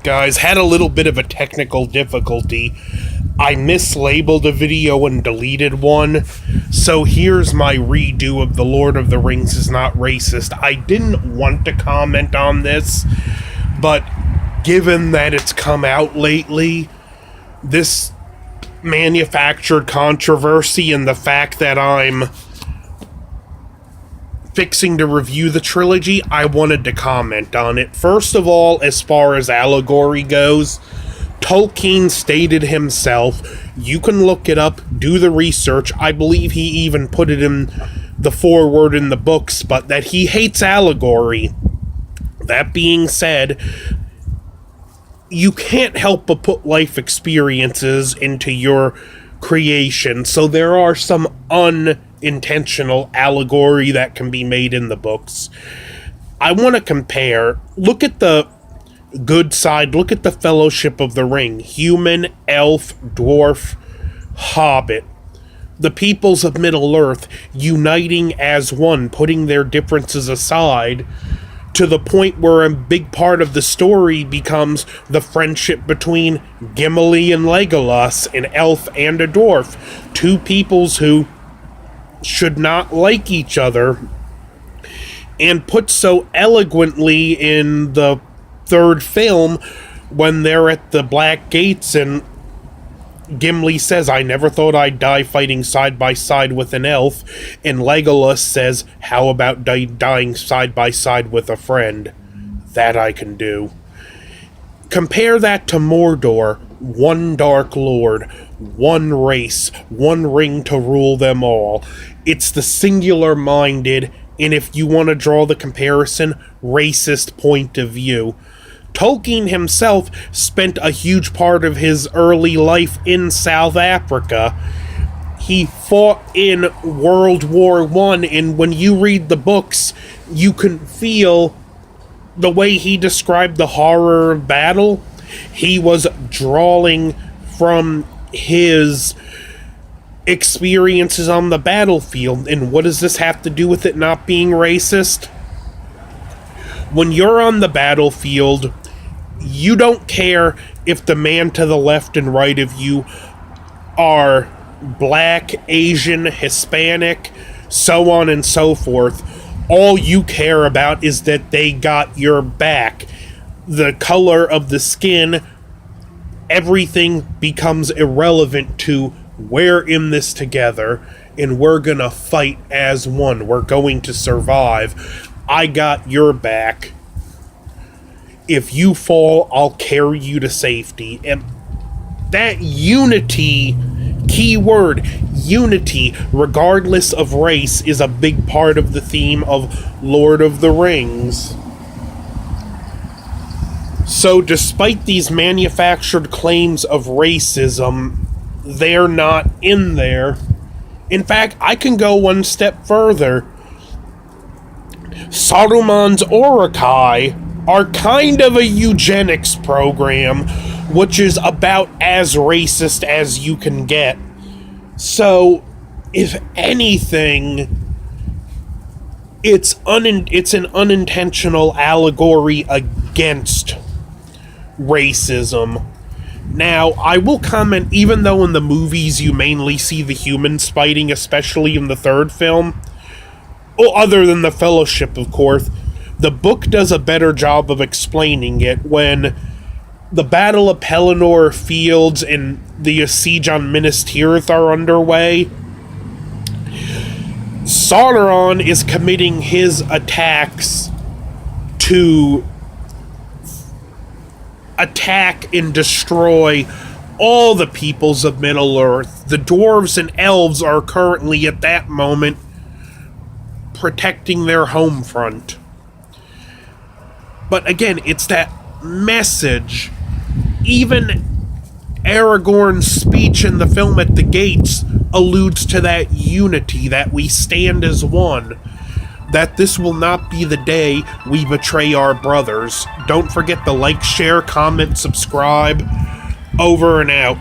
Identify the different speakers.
Speaker 1: Guys, had a little bit of a technical difficulty. I mislabeled a video and deleted one, so here's my redo of The Lord of the Rings is Not Racist. I didn't want to comment on this, but given that it's come out lately, this manufactured controversy and the fact that I'm fixing to review the trilogy, I wanted to comment on it. First of all, as far as allegory goes, Tolkien stated himself, you can look it up, do the research, I believe he even put it in the foreword in the books, but that he hates allegory. That being said, you can't help but put life experiences into your creation, so there are some unintentional allegory that can be made in the books. I want to compare. Look at the good side. Look at the Fellowship of the Ring. Human, elf, dwarf, hobbit. The peoples of Middle-earth uniting as one, putting their differences aside, to the point where a big part of the story becomes the friendship between Gimli and Legolas, an elf and a dwarf. Two peoples who should not like each other, and put so eloquently in the third film when they're at the Black Gates and Gimli says, I never thought I'd die fighting side by side with an elf, and Legolas says, how about dying side by side with a friend? That I can do. Compare that to Mordor, one Dark Lord, one race, one ring to rule them all. It's the singular-minded, and if you want to draw the comparison, racist point of view. Tolkien himself spent a huge part of his early life in South Africa. He fought in World War I, and when you read the books, you can feel the way he described the horror of battle. He was drawing from his experiences on the battlefield. And what does this have to do with it not being racist? When you're on the battlefield, you don't care if the man to the left and right of you are black, Asian, Hispanic, so on and so forth. All you care about is that they got your back. The color of the skin, everything becomes irrelevant to we're in this together and we're gonna fight as one. We're going to survive. I got your back. If you fall, I'll carry you to safety. And that unity, key word, unity, regardless of race, is a big part of the theme of Lord of the Rings. So despite these manufactured claims of racism, they're not in there. In fact, I can go one step further. Saruman's Uruk-hai are kind of a eugenics program, which is about as racist as you can get. So, if anything, it's an unintentional allegory against racism. Now, I will comment, even though in the movies you mainly see the humans fighting, especially in the third film, other than the Fellowship, of course, the book does a better job of explaining it. When the Battle of Pelennor Fields and the siege on Minas Tirith are underway, Sauron is committing his attacks to attack and destroy all the peoples of Middle-earth. The dwarves and elves are currently, at that moment, protecting their home front. But again, it's that message. Even Aragorn's speech in the film at the gates alludes to that unity, that we stand as one, that this will not be the day we betray our brothers. Don't forget to like, share, comment, subscribe. Over and out.